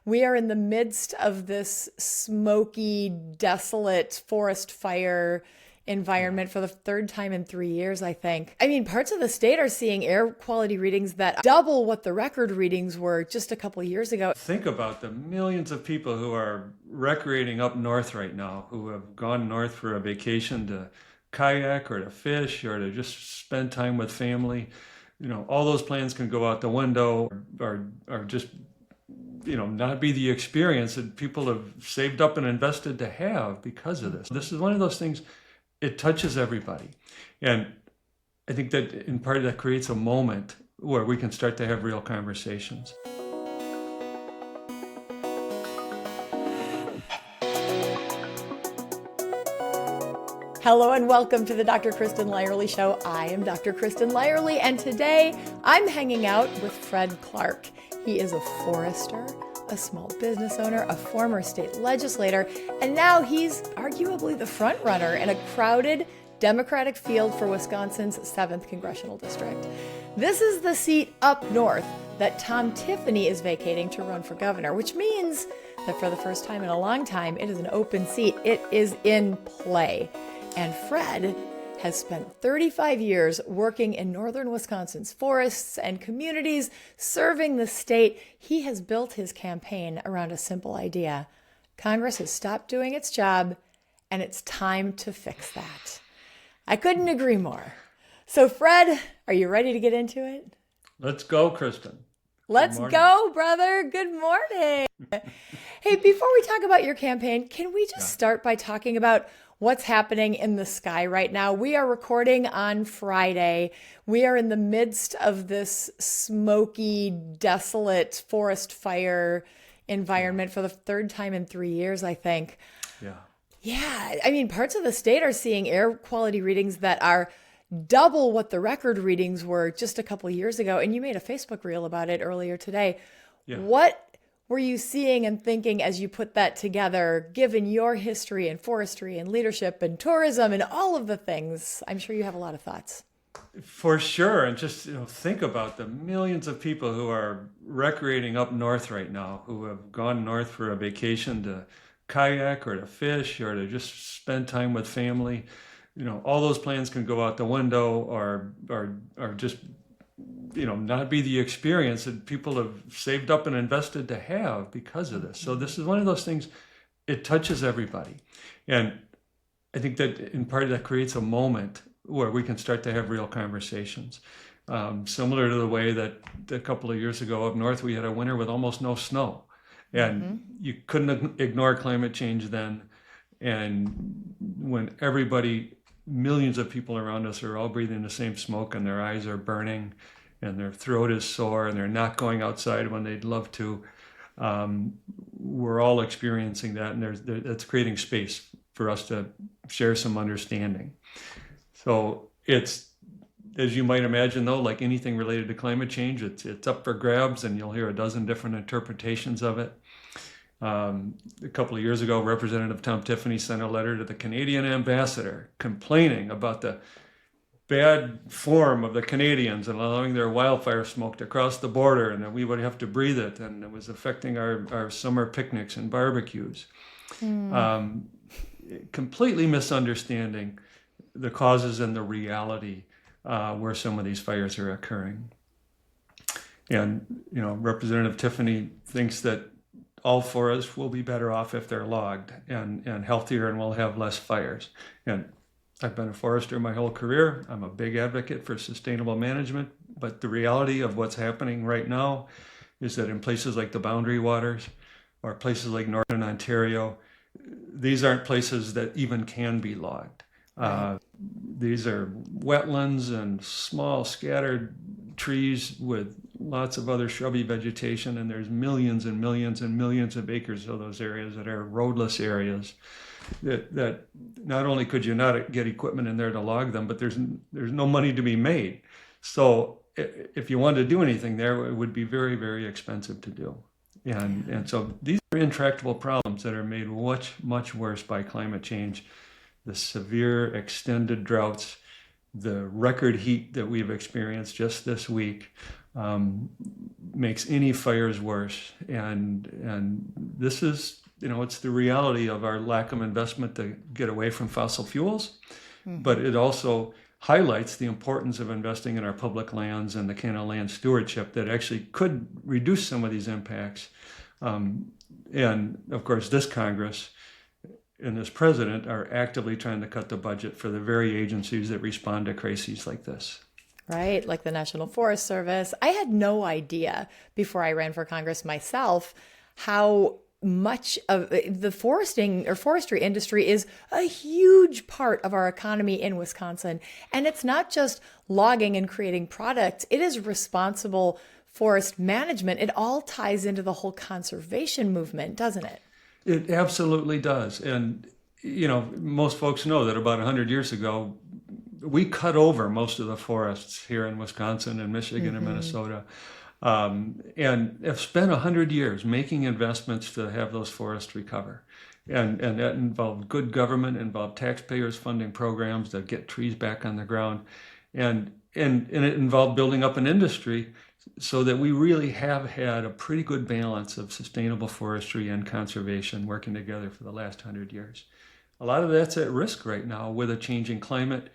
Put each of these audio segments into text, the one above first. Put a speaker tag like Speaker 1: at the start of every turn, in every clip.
Speaker 1: We are in the midst of this smoky, desolate forest fire environment for the third time in 3 years, I think. I mean, parts of the state are seeing air quality readings that double what the record readings were just a couple of years ago.
Speaker 2: Think about the millions of people who are recreating up north right now, who have gone north for a vacation to kayak or to fish or to just spend time with family. All those plans can go out the window or just not be the experience that people have saved up and invested to have because of this. This is one of those things, it touches everybody. And I think that in part that creates a moment where we can start to have real conversations.
Speaker 1: Hello and welcome to the Dr. Kristen Lyerly Show. I am Dr. Kristen Lyerly, and today I'm hanging out with Fred Clark. He is a forester, a small business owner, a former state legislator, and now he's arguably the front runner in a crowded Democratic field for Wisconsin's 7th Congressional District. This is the seat up north that Tom Tiffany is vacating to run for governor, which means that for the first time in a long time, it is an open seat. It is in play. And Fred has spent 35 years working in northern Wisconsin's forests and communities, serving the state. He has built his campaign around a simple idea. Congress has stopped doing its job, and it's time to fix that. I couldn't agree more. So, Fred, are you ready to get into it?
Speaker 2: Let's go, Kristen.
Speaker 1: Let's go, brother. Good morning. Hey, before we talk about your campaign, can we just start by talking about what's happening in the sky right now? We are recording on Friday. We are in the midst of this smoky, desolate forest fire environment for the third time in 3 years, I think. Yeah. I mean, parts of the state are seeing air quality readings that are double what the record readings were just a couple of years ago. And you made a Facebook reel about it earlier today. What were you seeing and thinking as you put that together, given your history in forestry and leadership and tourism and all of the things? I'm sure you have a lot of thoughts.
Speaker 2: For sure. And just think about the millions of people who are recreating up north right now, who have gone north for a vacation to kayak or to fish or to just spend time with family. All those plans can go out the window or just not be the experience that people have saved up and invested to have because of this. So this is one of those things, it touches everybody. And I think that in part that creates a moment where we can start to have real conversations. Similar to the way that a couple of years ago up north, we had a winter with almost no snow. And you couldn't ignore climate change then. And when millions of people around us are all breathing the same smoke and their eyes are burning and their throat is sore and they're not going outside when they'd love to, we're all experiencing that, and that's creating space for us to share some understanding. So it's, as you might imagine though, like anything related to climate change, it's up for grabs, and you'll hear a dozen different interpretations of it. A couple of years ago, Representative Tom Tiffany sent a letter to the Canadian ambassador complaining about the bad form of the Canadians and allowing their wildfire smoke to cross the border, and that we would have to breathe it, and it was affecting our summer picnics and barbecues. Completely misunderstanding the causes and the reality where some of these fires are occurring. And, Representative Tiffany thinks that all forests will be better off if they're logged and healthier, and we'll have less fires. And I've been a forester my whole career. I'm a big advocate for sustainable management, but the reality of what's happening right now is that in places like the Boundary Waters or places like Northern Ontario, these aren't places that even can be logged. These are wetlands and small scattered trees with lots of other shrubby vegetation, and there's millions and millions and millions of acres of those areas that are roadless areas that not only could you not get equipment in there to log them, but there's no money to be made. So if you wanted to do anything there, it would be very, very expensive to do. And so these are intractable problems that are made much, much worse by climate change. The severe extended droughts, the record heat that we've experienced just this week, makes any fires worse. And this is, it's the reality of our lack of investment to get away from fossil fuels, but it also highlights the importance of investing in our public lands and the kind of land stewardship that actually could reduce some of these impacts. And of course, this Congress and this president are actively trying to cut the budget for the very agencies that respond to crises like this.
Speaker 1: Right, like the National Forest Service. I had no idea before I ran for Congress myself how much of the forestry industry is a huge part of our economy in Wisconsin. And it's not just logging and creating products, it is responsible forest management. It all ties into the whole conservation movement, doesn't it?
Speaker 2: It absolutely does. And, most folks know that about 100 years ago, we cut over most of the forests here in Wisconsin and Michigan and Minnesota. And have spent 100 years making investments to have those forests recover. And that involved good government, involved taxpayers funding programs to get trees back on the ground. And it involved building up an industry so that we really have had a pretty good balance of sustainable forestry and conservation working together for the last 100 years. A lot of that's at risk right now with a changing climate.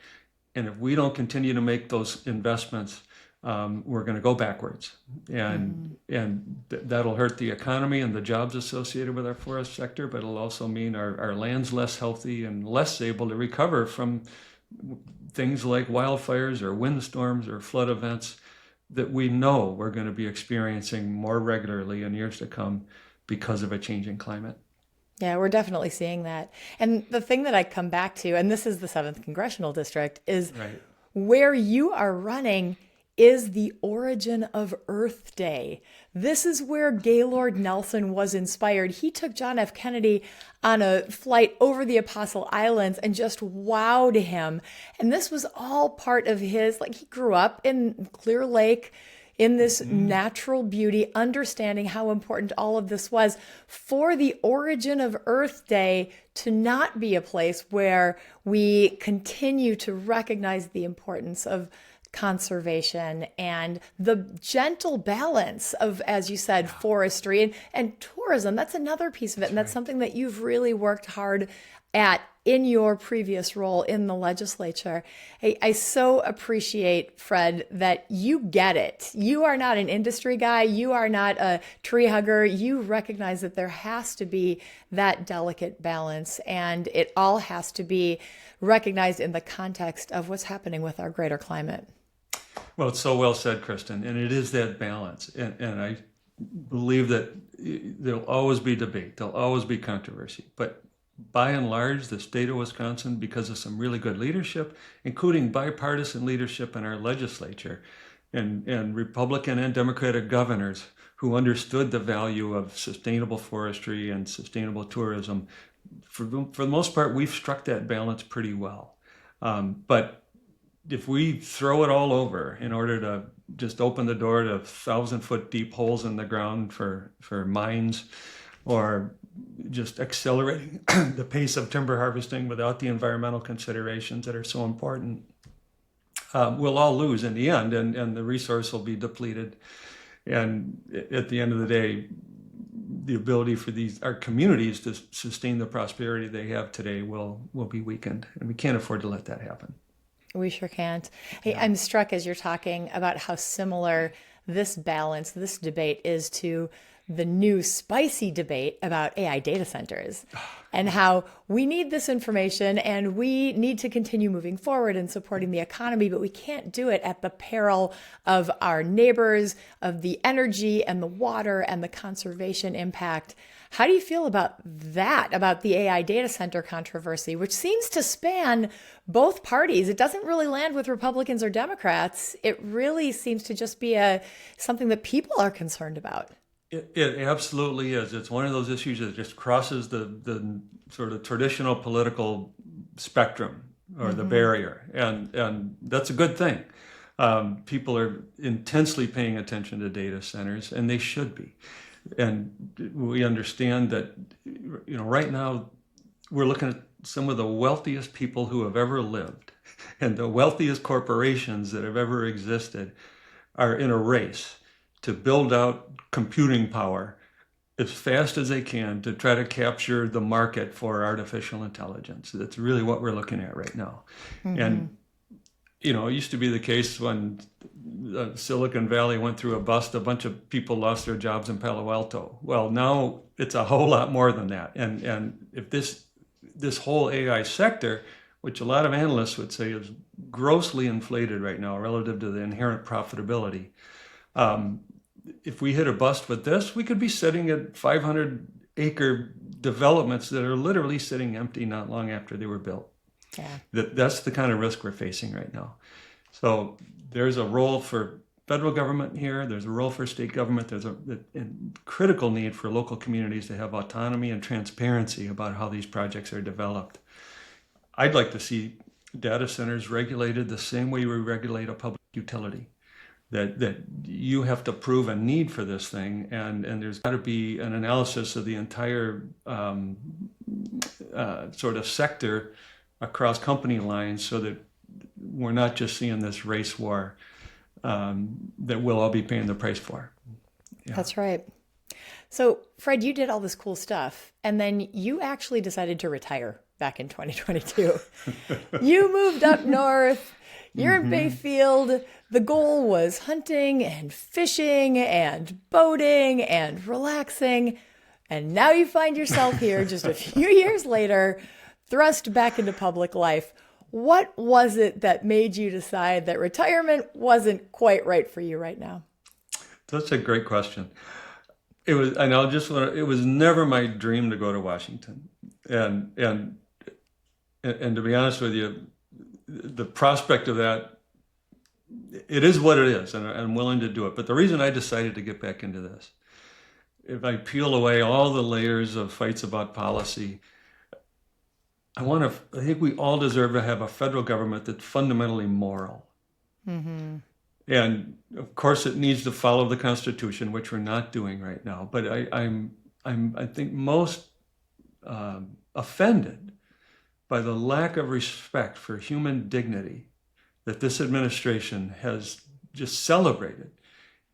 Speaker 2: And if we don't continue to make those investments, we're going to go backwards, and that'll hurt the economy and the jobs associated with our forest sector, but it'll also mean our land's less healthy and less able to recover from things like wildfires or windstorms or flood events that we know we're going to be experiencing more regularly in years to come because of a changing climate.
Speaker 1: Yeah, we're definitely seeing that. And the thing that I come back to, and this is the 7th Congressional District, is where you are running is the origin of Earth Day. This is where Gaylord Nelson was inspired. He took John F. Kennedy on a flight over the Apostle Islands and just wowed him. And this was all part of his, he grew up in Clear Lake, in this natural beauty, understanding how important all of this was for the origin of Earth Day to not be a place where we continue to recognize the importance of conservation and the gentle balance of, as you said, forestry and tourism. That's another piece of it. And that's something that you've really worked hard at in your previous role in the legislature. I so appreciate, Fred, that you get it. You are not an industry guy. You are not a tree hugger. You recognize that there has to be that delicate balance, and it all has to be recognized in the context of what's happening with our greater climate.
Speaker 2: Well, it's so well said, Kristen, and it is that balance. And I believe that there'll always be debate, there'll always be controversy, but by and large, the state of Wisconsin, because of some really good leadership, including bipartisan leadership in our legislature, and Republican and Democratic governors who understood the value of sustainable forestry and sustainable tourism, for the most part, we've struck that balance pretty well. But if we throw it all over in order to just open the door to 1,000-foot deep holes in the ground for mines, or just accelerating the pace of timber harvesting without the environmental considerations that are so important, we'll all lose in the end, and the resource will be depleted. And at the end of the day, the ability for our communities to sustain the prosperity they have today will be weakened, and we can't afford to let that happen.
Speaker 1: We sure can't. Hey, I'm struck as you're talking about how similar this balance, this debate is to the new spicy debate about AI data centers and how we need this information and we need to continue moving forward and supporting the economy, but we can't do it at the peril of our neighbors, of the energy and the water and the conservation impact. How do you feel about that, about the AI data center controversy, which seems to span both parties? It doesn't really land with Republicans or Democrats. It really seems to just be something that people are concerned about.
Speaker 2: It absolutely is. It's one of those issues that just crosses the sort of traditional political spectrum or the barrier, and that's a good thing. People are intensely paying attention to data centers, and they should be. And we understand that, right now we're looking at some of the wealthiest people who have ever lived, and the wealthiest corporations that have ever existed are in a race to build out computing power as fast as they can to try to capture the market for artificial intelligence. That's really what we're looking at right now. And, it used to be the case when Silicon Valley went through a bust, a bunch of people lost their jobs in Palo Alto. Well, now it's a whole lot more than that. And if this whole AI sector, which a lot of analysts would say is grossly inflated right now relative to the inherent profitability, if we hit a bust with this, we could be sitting at 500-acre developments that are literally sitting empty not long after they were built.
Speaker 1: Yeah.
Speaker 2: That's the kind of risk we're facing right now. So there's a role for federal government here. There's a role for state government. There's a critical need for local communities to have autonomy and transparency about how these projects are developed. I'd like to see data centers regulated the same way we regulate a public utility. That you have to prove a need for this thing, and there's got to be an analysis of the entire sort of sector across company lines, so that we're not just seeing this race war that we'll all be paying the price for. Yeah.
Speaker 1: That's right. So, Fred, you did all this cool stuff, and then you actually decided to retire back in 2022. You moved up north. You're in Bayfield. The goal was hunting and fishing and boating and relaxing. And now you find yourself here just a few years later, thrust back into public life. What was it that made you decide that retirement wasn't quite right for you right now?
Speaker 2: That's a great question. It was, and it was never my dream to go to Washington. And to be honest with you, the prospect of that, it is what it is, and I'm willing to do it. But the reason I decided to get back into this, if I peel away all the layers of fights about policy, I think we all deserve to have a federal government that's fundamentally moral. And of course, it needs to follow the Constitution, which we're not doing right now. But I think most offended by the lack of respect for human dignity that this administration has just celebrated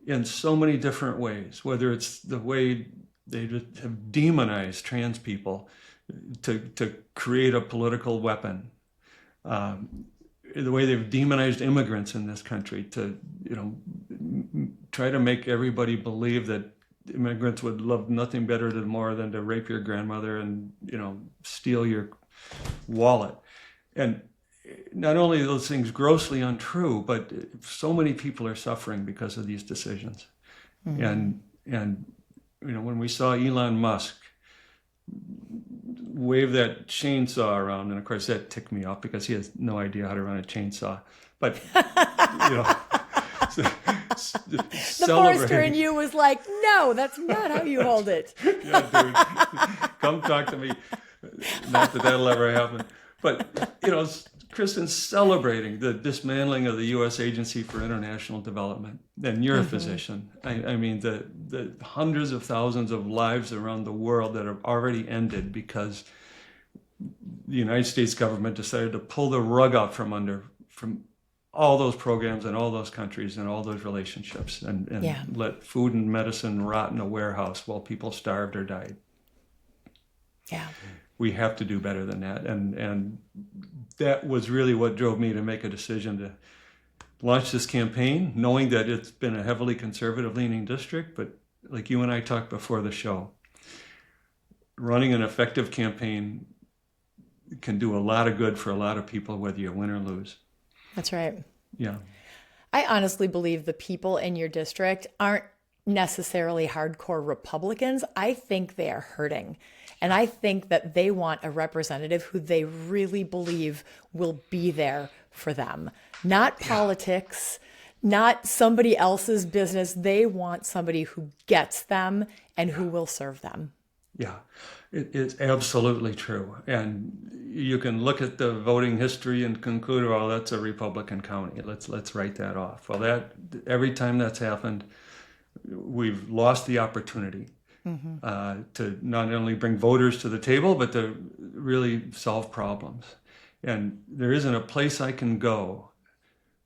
Speaker 2: in so many different ways, whether it's the way they have demonized trans people to create a political weapon, the way they've demonized immigrants in this country to, try to make everybody believe that immigrants would love nothing better than to rape your grandmother and, steal your wallet. And not only are those things grossly untrue, but so many people are suffering because of these decisions. And when we saw Elon Musk wave that chainsaw around, and of course that ticked me off because he has no idea how to run a chainsaw. But
Speaker 1: the forester in you was like, no, that's not how you hold it.
Speaker 2: Yeah, dude, come talk to me. Not that that'll ever happen. But, Kristen's celebrating the dismantling of the U.S. Agency for International Development. And you're a physician. I mean, the hundreds of thousands of lives around the world that have already ended because the United States government decided to pull the rug out from all those programs and all those countries and all those relationships and let food and medicine rot in a warehouse while people starved or died.
Speaker 1: Yeah.
Speaker 2: We have to do better than that. And that was really what drove me to make a decision to launch this campaign, knowing that it's been a heavily conservative-leaning district. But like you and I talked before the show, running an effective campaign can do a lot of good for a lot of people, whether you win or lose.
Speaker 1: That's right.
Speaker 2: Yeah.
Speaker 1: I honestly believe the people in your district aren't necessarily hardcore Republicans. I think they are hurting. And I think that they want a representative who they really believe will be there for them. Not politics, not somebody else's business. They want somebody who gets them and who will serve them.
Speaker 2: Yeah, it's absolutely true. And you can look at the voting history and conclude, well, that's a Republican county. Let's write that off. Well, every time that's happened, we've lost the opportunity to not only bring voters to the table, but to really solve problems. And there isn't a place I can go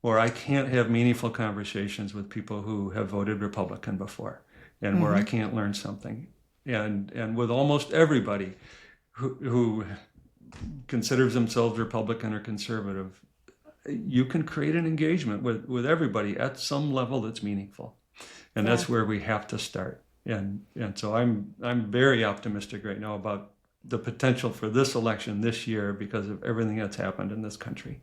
Speaker 2: where I can't have meaningful conversations with people who have voted Republican before, and where I can't learn something. And with almost everybody who considers themselves Republican or conservative, you can create an engagement with everybody at some level that's meaningful. And that's where we have to start. And so I'm very optimistic right now about the potential for this election this year because of everything that's happened in this country.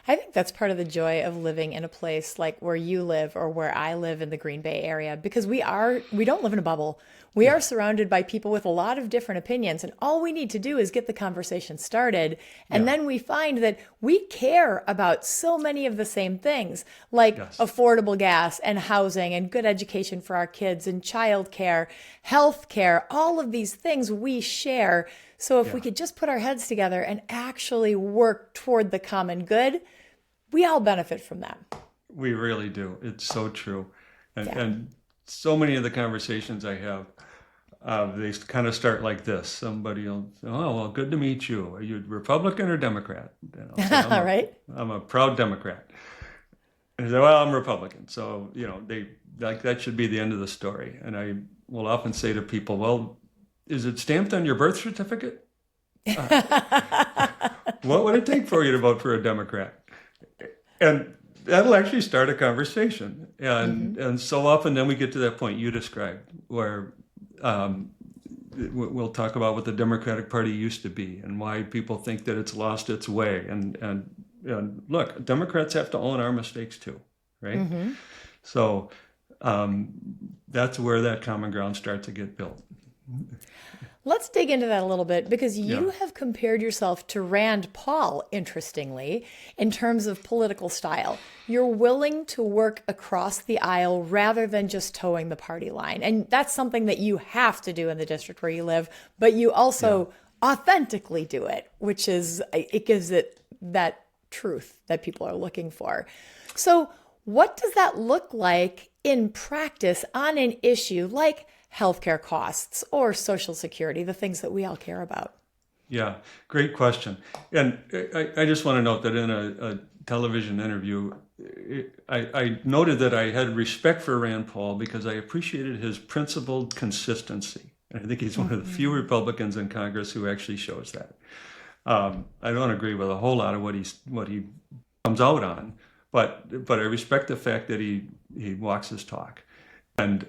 Speaker 1: I think that's part of the joy of living in a place like where you live or where I live in the Green Bay area, because we don't live in a bubble. We are surrounded by people with a lot of different opinions, and all we need to do is get the conversation started. And then we find that we care about so many of the same things, like affordable gas and housing and good education for our kids and childcare, health care, all of these things we share. So if we could just put our heads together and actually work toward the common good, we all benefit from that.
Speaker 2: We really do. It's so true. And so many of the conversations I have, they kind of start like this. Somebody will say, oh, well, good to meet you. Are you Republican or Democrat? And I'll say,
Speaker 1: right?
Speaker 2: I'm a proud Democrat. And they say, well, I'm Republican. So, that should be the end of the story. And I will often say to people, well, is it stamped on your birth certificate? What would it take for you to vote for a Democrat? And that'll actually start a conversation. And so often then we get to that point you described where we'll talk about what the Democratic Party used to be and why people think that it's lost its way. And look, Democrats have to own our mistakes too, right? So that's where that common ground starts to get built.
Speaker 1: Let's dig into that a little bit, because you have compared yourself to Rand Paul, interestingly, in terms of political style. You're willing to work across the aisle rather than just towing the party line. And that's something that you have to do in the district where you live, but you also authentically do it, which is, it gives it that truth that people are looking for. So what does that look like in practice on an issue like healthcare costs or Social Security, the things that we all care about?
Speaker 2: Yeah, great question. And I just want to note that in a television interview, I noted that I had respect for Rand Paul because I appreciated his principled consistency. And I think he's one of the few Republicans in Congress who actually shows that. I don't agree with a whole lot of what he comes out on, but I respect the fact that he walks his talk. And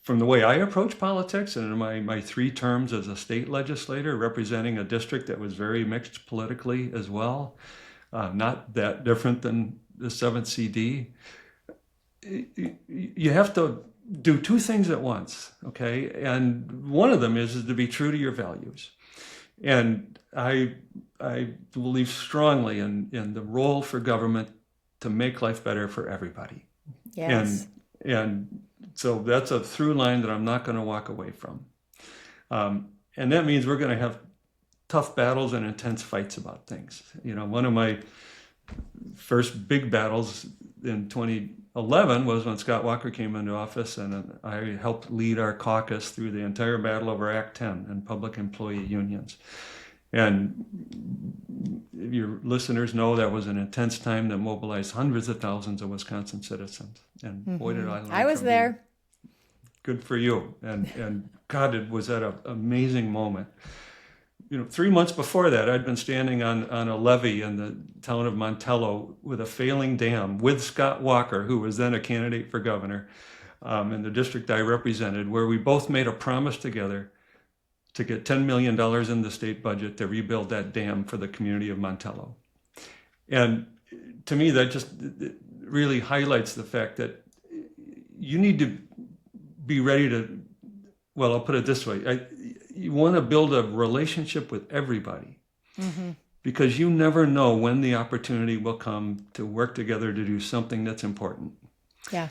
Speaker 2: from the way I approach politics and in my 3 terms as a state legislator representing a district that was very mixed politically as well, not that different than the 7th CD, you have to do 2 things at once, okay? And one of them is to be true to your values. And I believe strongly in the role for government to make life better for everybody.
Speaker 1: Yes.
Speaker 2: And so that's a through line that I'm not going to walk away from. And that means we're going to have tough battles and intense fights about things. One of my first big battles in 2011 was when Scott Walker came into office, and I helped lead our caucus through the entire battle over Act 10 and public employee unions. And your listeners know that was an intense time that mobilized hundreds of thousands of Wisconsin citizens. And boy, did I learn.
Speaker 1: I was there.
Speaker 2: Good for you. And God, it was at an amazing moment. 3 months before that, I'd been standing on a levee in the town of Montello with a failing dam with Scott Walker, who was then a candidate for governor in the district I represented, where we both made a promise together to get $10 million in the state budget to rebuild that dam for the community of Montello. And to me, that just really highlights the fact that you need to be ready to, well, I'll put it this way. You want to build a relationship with everybody because you never know when the opportunity will come to work together to do something that's important.
Speaker 1: Yeah.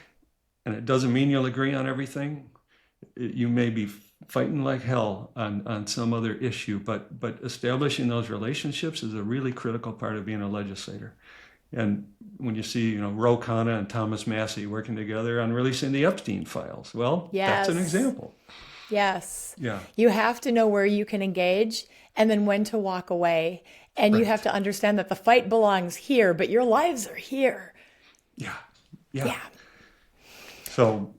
Speaker 2: And it doesn't mean you'll agree on everything. You may be fighting like hell on some other issue, but establishing those relationships is a really critical part of being a legislator. And when you see, Ro Khanna and Thomas Massey working together on releasing the Epstein files, well, that's an example.
Speaker 1: Yes.
Speaker 2: Yeah.
Speaker 1: You have to know where you can engage and then when to walk away. And you
Speaker 2: Right.
Speaker 1: have to understand that the fight belongs here, but your lives are here.
Speaker 2: Yeah.
Speaker 1: Yeah.
Speaker 2: Yeah. So,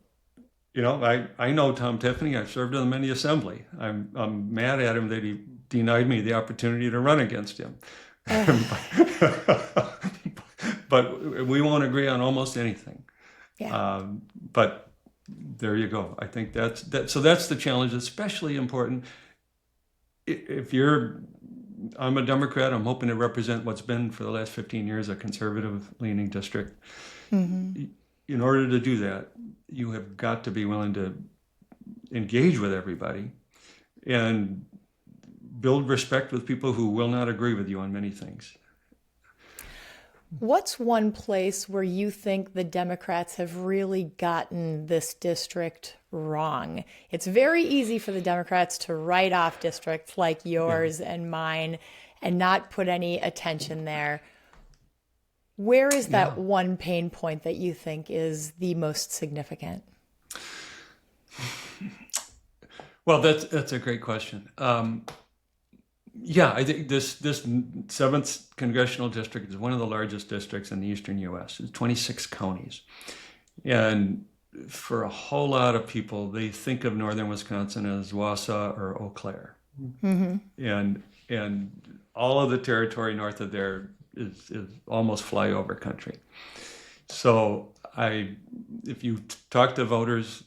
Speaker 2: I know Tom Tiffany. I've served him in the assembly. I'm mad at him that he denied me the opportunity to run against him. But we won't agree on almost anything.
Speaker 1: Yeah.
Speaker 2: But there you go. I think that's that. So that's the challenge, especially important. If I'm a Democrat. I'm hoping to represent what's been for the last 15 years a conservative-leaning district. In order to do that, you have got to be willing to engage with everybody and build respect with people who will not agree with you on many things.
Speaker 1: What's one place where you think the Democrats have really gotten this district wrong? It's very easy for the Democrats to write off districts like yours and mine and not put any attention there. Where is that one pain point that you think is the most significant?
Speaker 2: Well, that's a great question. I think this 7th Congressional District is one of the largest districts in the eastern U.S. It's 26 counties. And for a whole lot of people, they think of northern Wisconsin as Wausau or Eau Claire. And all of the territory north of there is almost flyover country. So if you talk to voters,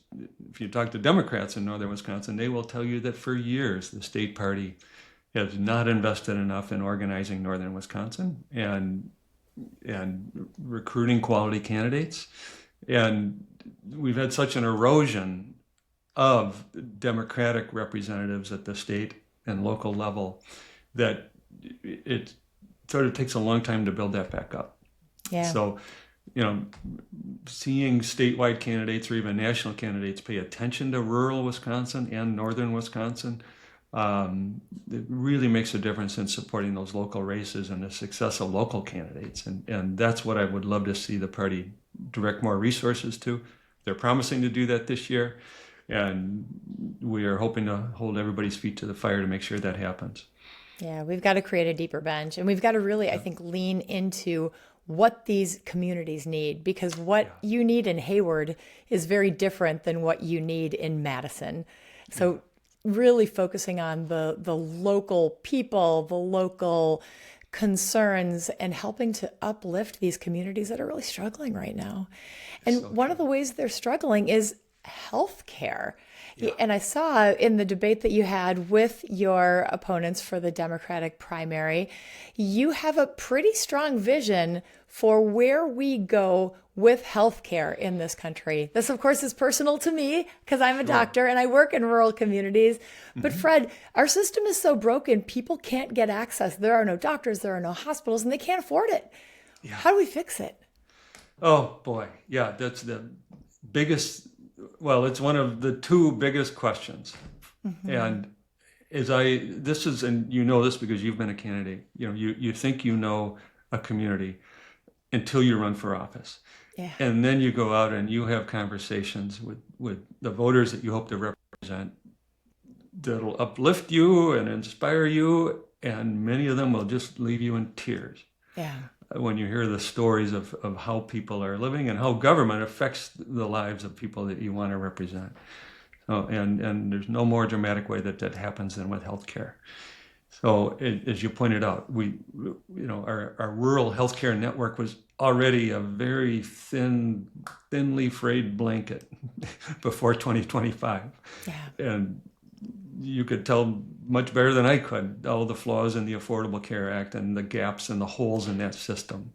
Speaker 2: if you talk to Democrats in northern Wisconsin, they will tell you that for years the state party has not invested enough in organizing northern Wisconsin and recruiting quality candidates. And we've had such an erosion of Democratic representatives at the state and local level that it sort of takes a long time to build that back up.
Speaker 1: Yeah.
Speaker 2: So, seeing statewide candidates or even national candidates pay attention to rural Wisconsin and northern Wisconsin, it really makes a difference in supporting those local races and the success of local candidates. And that's what I would love to see the party direct more resources to. They're promising to do that this year. And we are hoping to hold everybody's feet to the fire to make sure that happens.
Speaker 1: Yeah, we've got to create a deeper bench. And we've got to really, I think, lean into what these communities need, because what you need in Hayward is very different than what you need in Madison. So really focusing on the local people, the local concerns, and helping to uplift these communities that are really struggling right now. And one of the ways they're struggling is healthcare. And I saw in the debate that you had with your opponents for the Democratic primary, you have a pretty strong vision for where we go with healthcare in this country. This, of course, is personal to me because I'm a doctor and I work in rural communities. But Fred, our system is so broken, people can't get access. There are no doctors, there are no hospitals, and they can't afford it. Yeah. How do we fix it?
Speaker 2: Oh, boy. Yeah, that's the biggest. Well, it's one of the two biggest questions. And and you know this because you've been a candidate, you think you know a community until you run for office. Yeah. And then you go out and you have conversations with the voters that you hope to represent that'll uplift you and inspire you. And many of them will just leave you in tears. Yeah. When you hear the stories of how people are living and how government affects the lives of people that you want to represent. So, and there's no more dramatic way that happens than with healthcare. So as you pointed out, our rural healthcare network was already a very thinly frayed blanket before 2025. Yeah. And you could tell much better than I could all the flaws in the Affordable Care Act and the gaps and the holes in that system.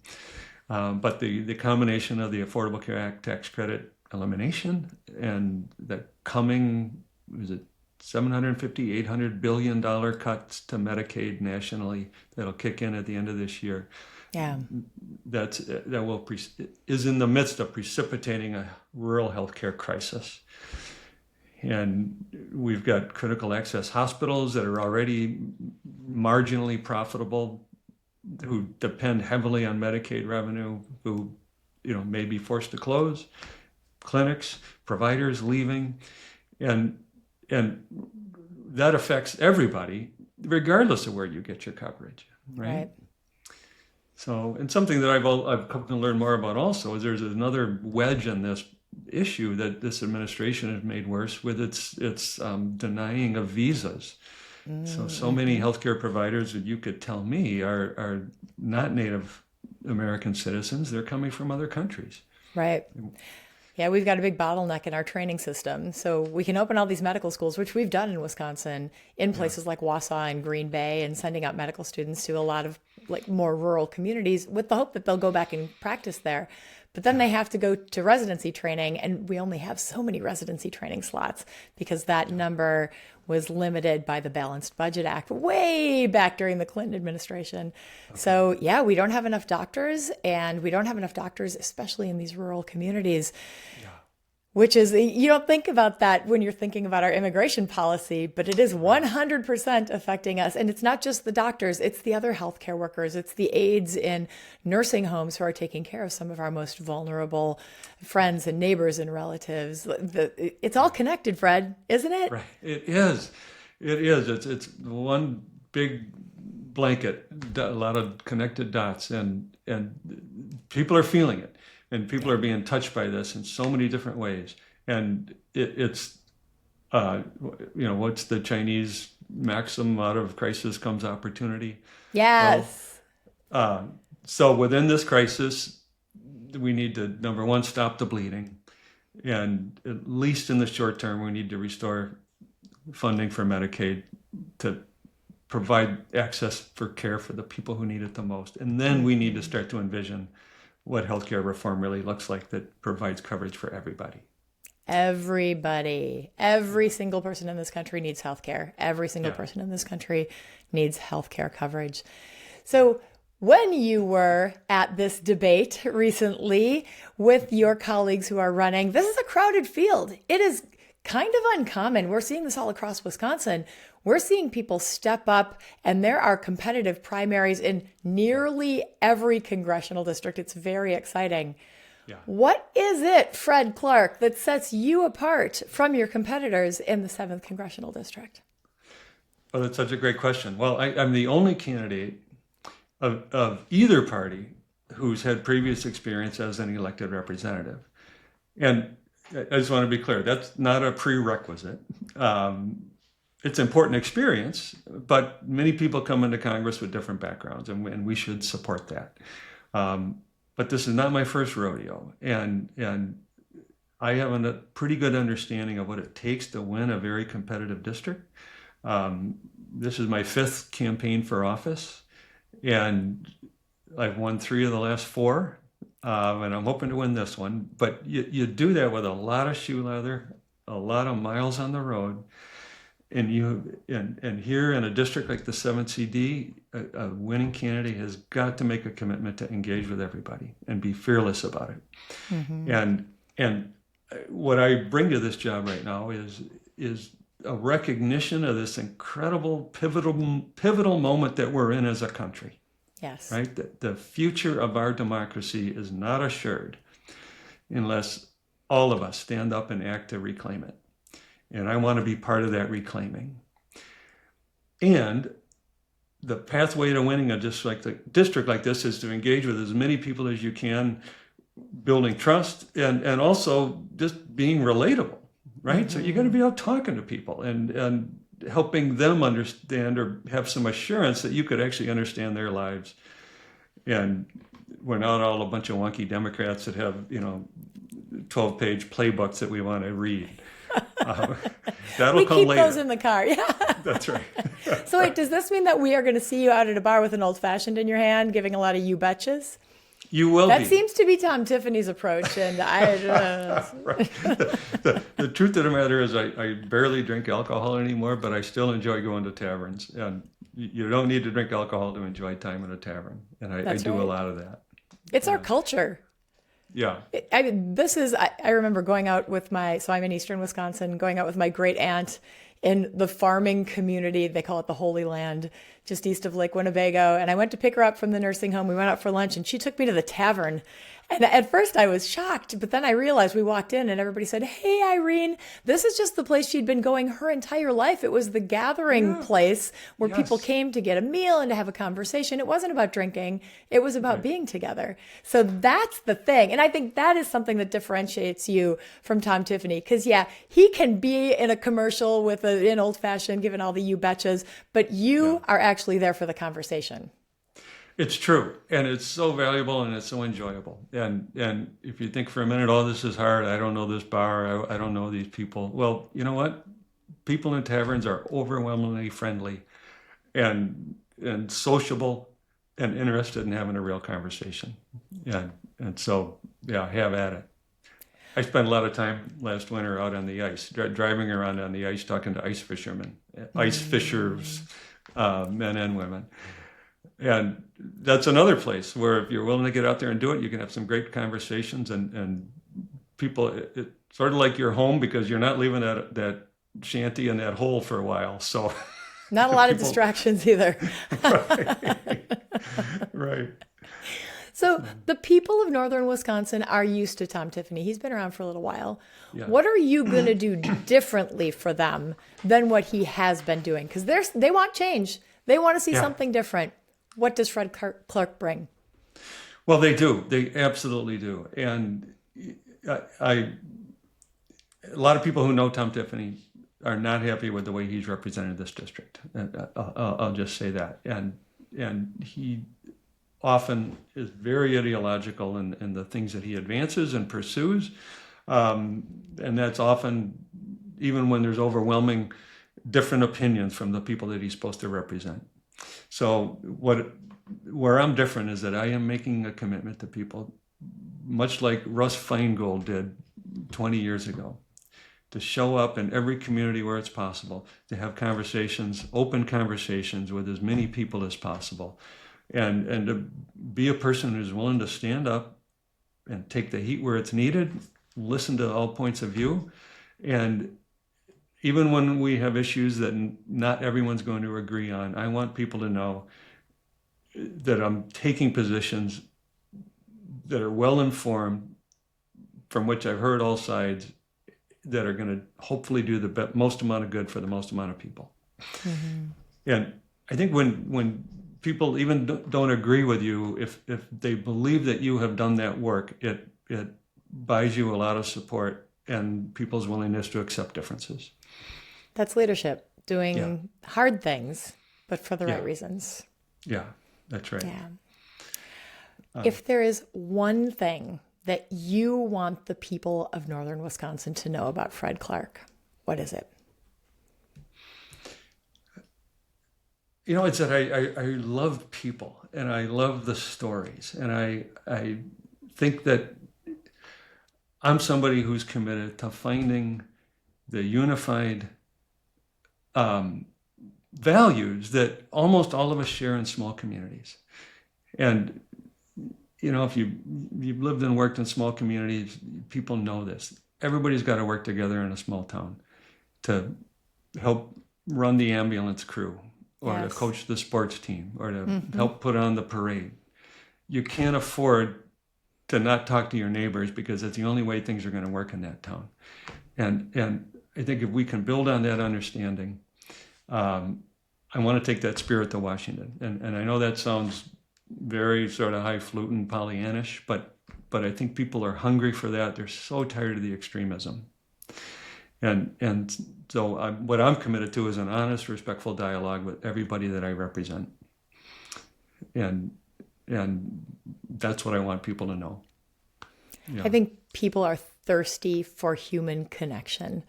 Speaker 2: But the combination of the Affordable Care Act tax credit elimination and the coming, $750, $800 billion cuts to Medicaid nationally that'll kick in at the end of this year. Yeah, is in the midst of precipitating a rural healthcare crisis. And we've got critical access hospitals that are already marginally profitable, who depend heavily on Medicaid revenue, who may be forced to close, clinics, providers leaving, and that affects everybody. regardless of where you get your coverage, right? So, and something that I've come to learn more about also is there's another wedge in this issue that this administration has made worse with its denying of visas. So many healthcare providers that you could tell me are not Native American citizens. They're coming from other countries.
Speaker 1: Right. Yeah, we've got a big bottleneck in our training system. So we can open all these medical schools, which we've done in Wisconsin, in places like Wausau and Green Bay, and sending out medical students to a lot of like more rural communities with the hope that they'll go back and practice there. But then they have to go to residency training, and we only have so many residency training slots because that number was limited by the Balanced Budget Act way back during the Clinton administration. So yeah, we don't have enough doctors, and we don't have enough doctors, especially in these rural communities. Which is, you don't think about that when you're thinking about our immigration policy, but it is 100% affecting us. And it's not just the doctors, it's the other healthcare workers, it's the aides in nursing homes who are taking care of some of our most vulnerable friends and neighbors and relatives. It's all connected, Fred, isn't it?
Speaker 2: Right. It is. It's one big blanket, a lot of connected dots, and people are feeling it. And people are being touched by this in so many different ways. And it's, what's the Chinese maxim, out of crisis comes opportunity?
Speaker 1: Yes.
Speaker 2: So within this crisis, we need to, number one, stop the bleeding. And at least in the short term, we need to restore funding for Medicaid to provide access for care for the people who need it the most. And then we need to start to envision what healthcare reform really looks like that provides coverage for everybody.
Speaker 1: Everybody, every single person in this country needs healthcare. Every single person in this country needs healthcare coverage. So when you were at this debate recently with your colleagues who are running, this is a crowded field. It is kind of uncommon. We're seeing this all across Wisconsin. We're seeing people step up, and there are competitive primaries in nearly every congressional district. It's very exciting.
Speaker 2: Yeah.
Speaker 1: What is it, Fred Clark, that sets you apart from your competitors in the 7th Congressional District?
Speaker 2: Well, that's such a great question. Well, I'm the only candidate of either party who's had previous experience as an elected representative. And I just want to be clear, that's not a prerequisite. It's important experience, but many people come into Congress with different backgrounds, and we should support that. But this is not my first rodeo, and I have a pretty good understanding of what it takes to win a very competitive district. This is my 5th campaign for office, and I've won 3 of the last 4, and I'm hoping to win this one. But you do that with a lot of shoe leather, a lot of miles on the road. And here in a district like the 7th CD, a winning candidate has got to make a commitment to engage with everybody and be fearless about it. Mm-hmm. And what I bring to this job right now is a recognition of this incredible pivotal moment that we're in as a country.
Speaker 1: Yes.
Speaker 2: Right? The future of our democracy is not assured unless all of us stand up and act to reclaim it. And I want to be part of that reclaiming. And the pathway to winning a district like this is to engage with as many people as you can, building trust and also just being relatable, right? Mm-hmm. So you got to be out talking to people and helping them understand or have some assurance that you could actually understand their lives. And we're not all a bunch of wonky Democrats that have, 12-page playbooks that we want to read. That'll come later. We keep
Speaker 1: those in the car. Yeah.
Speaker 2: That's right.
Speaker 1: So wait, does this mean that we are going to see you out at a bar with an old fashioned in your hand, giving a lot of you betches?
Speaker 2: You will
Speaker 1: That
Speaker 2: be.
Speaker 1: seems to be Tom Tiffany's approach, and I.
Speaker 2: Right. The truth of the matter is, I barely drink alcohol anymore, but I still enjoy going to taverns. And you don't need to drink alcohol to enjoy time in a tavern, and I do a lot of that.
Speaker 1: It's our culture.
Speaker 2: Yeah.
Speaker 1: I remember going out with so I'm in Eastern Wisconsin, going out with my great aunt in the farming community. They call it the Holy Land, just east of Lake Winnebago. And I went to pick her up from the nursing home. We went out for lunch and she took me to the tavern. And at first I was shocked, but then I realized we walked in and everybody said, "Hey, Irene, this is just the place she'd been going her entire life. It was the gathering
Speaker 2: Yeah.
Speaker 1: place where people
Speaker 2: Yes.
Speaker 1: came to get a meal and to have a conversation. It wasn't about drinking. It was about
Speaker 2: Right.
Speaker 1: being together." So that's the thing. And I think that is something that differentiates you from Tom Tiffany. Because, yeah, he can be in a commercial with an old fashioned, giving all the you betchas, but you are actually there for the conversation.
Speaker 2: It's true, and it's so valuable and it's so enjoyable. And if you think for a minute, oh, this is hard. I don't know this bar. I don't know these people. Well, you know what? People in taverns are overwhelmingly friendly, and sociable, and interested in having a real conversation. And so yeah, have at it. I spent a lot of time last winter out on the ice, driving around on the ice, talking to ice fishermen, ice fishers, men and women. And that's another place where if you're willing to get out there and do it, you can have some great conversations, and people, it's sort of like your home because you're not leaving that shanty in that hole for a while. So
Speaker 1: Not a lot of
Speaker 2: people,
Speaker 1: distractions either.
Speaker 2: right, right.
Speaker 1: So the people of northern Wisconsin are used to Tom Tiffany. He's been around for a little while.
Speaker 2: Yeah.
Speaker 1: What are you going to do differently for them than what he has been doing? Because they want change. They want to see
Speaker 2: Yeah.
Speaker 1: something different. What does Fred Clark bring?
Speaker 2: Well, they do. They absolutely do. And a lot of people who know Tom Tiffany are not happy with the way he's represented this district. And I'll just say that. And he often is very ideological in the things that he advances and pursues. And that's often, even when there's overwhelming different opinions from the people that he's supposed to represent. So where I'm different is that I am making a commitment to people, much like Russ Feingold did 20 years ago, to show up in every community where it's possible, to have conversations, open conversations with as many people as possible, and to be a person who's willing to stand up and take the heat where it's needed, listen to all points of view, and even when we have issues that not everyone's going to agree on, I want people to know that I'm taking positions that are well informed, from which I've heard all sides, that are going to hopefully do the most amount of good for the most amount of people. Mm-hmm. And I think when people even don't agree with you, if they believe that you have done that work, it buys you a lot of support and people's willingness to accept differences.
Speaker 1: That's leadership, doing hard things, but for the right reasons.
Speaker 2: Yeah, that's right.
Speaker 1: Yeah. If there is one thing that you want the people of northern Wisconsin to know about Fred Clark, what is it?
Speaker 2: You know, it's that I love people and I love the stories. And I think that I'm somebody who's committed to finding the unified values that almost all of us share in small communities. And, you know, if you've lived and worked in small communities, people know this. Everybody's got to work together in a small town to help run the ambulance crew, or to coach the sports team, or to help put on the parade. You can't afford to not talk to your neighbors because that's the only way things are going to work in that town. And I think if we can build on that understanding, I want to take that spirit to Washington. And I know that sounds very sort of highfalutin Pollyannish, but I think people are hungry for that. They're so tired of the extremism. And so what I'm committed to is an honest, respectful dialogue with everybody that I represent. And that's what I want people to know. Yeah.
Speaker 1: I think people are thirsty for human connection.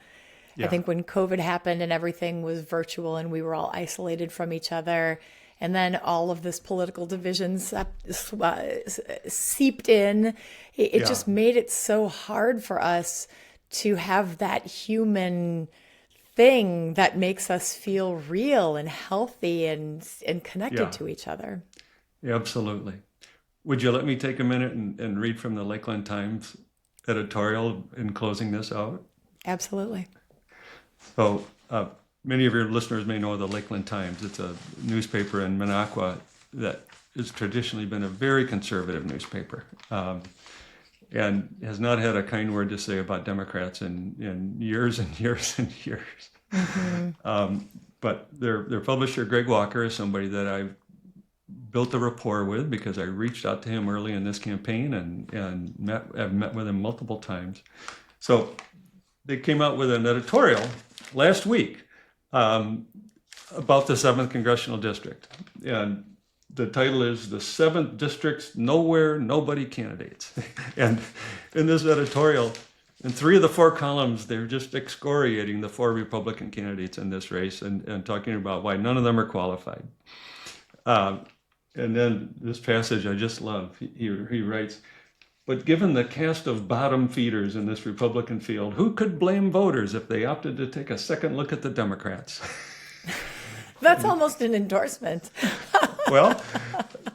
Speaker 1: Yeah. I think when COVID happened and everything was virtual and we were all isolated from each other, and then all of this political divisions seeped in, it just made it so hard for us to have that human thing that makes us feel real and healthy and connected to each other.
Speaker 2: Yeah, absolutely. Would you let me take a minute and read from the Lakeland Times editorial in closing this out?
Speaker 1: Absolutely.
Speaker 2: So many of your listeners may know the Lakeland Times. It's a newspaper in Minocqua that has traditionally been a very conservative newspaper. and has not had a kind word to say about Democrats in years and years and years. But their publisher, Greg Walker, is somebody that I've built a rapport with because I reached out to him early in this campaign and I've met with him multiple times. So they came out with an editorial last week about the 7th Congressional District. And the title is The 7th District's Nowhere, Nobody Candidates. And in this editorial, in 3 of the 4 columns, they're just excoriating the 4 Republican candidates in this race and talking about why none of them are qualified. And then this passage I just love. He writes, "But given the cast of bottom feeders in this Republican field, who could blame voters if they opted to take a second look at the Democrats?"
Speaker 1: That's almost an endorsement.
Speaker 2: Well,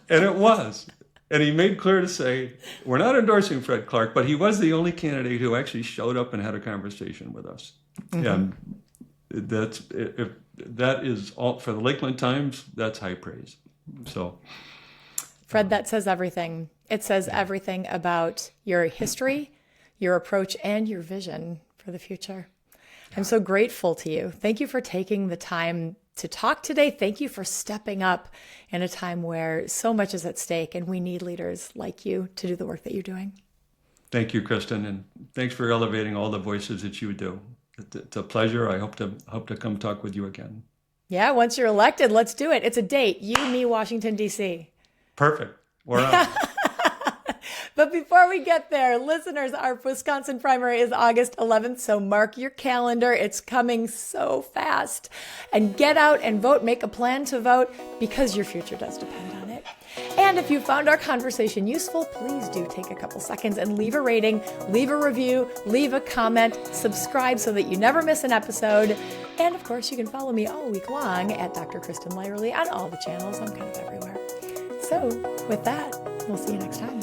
Speaker 2: and it was. And he made clear to say, we're not endorsing Fred Clark, but he was the only candidate who actually showed up and had a conversation with us. And that is all for the Lakeland Times. That's high praise. So,
Speaker 1: Fred, that says everything. It says everything about your history, your approach, and your vision for the future. I'm so grateful to you. Thank you for taking the time to talk today. Thank you for stepping up in a time where so much is at stake and we need leaders like you to do the work that you're doing.
Speaker 2: Thank you, Kristen, and thanks for elevating all the voices that you do. It's a pleasure. I hope to come talk with you again.
Speaker 1: Yeah, once you're elected, let's do it. It's a date. You, me, Washington, D.C.
Speaker 2: Perfect. We're on.
Speaker 1: But before we get there, listeners, our Wisconsin primary is August 11th, so mark your calendar. It's coming so fast. And get out and vote. Make a plan to vote because your future does depend on it. And if you found our conversation useful, please do take a couple seconds and leave a rating, leave a review, leave a comment, subscribe so that you never miss an episode. And of course, you can follow me all week long at Dr. Kristen Lyerly on all the channels. I'm kind of everywhere. So with that, we'll see you next time.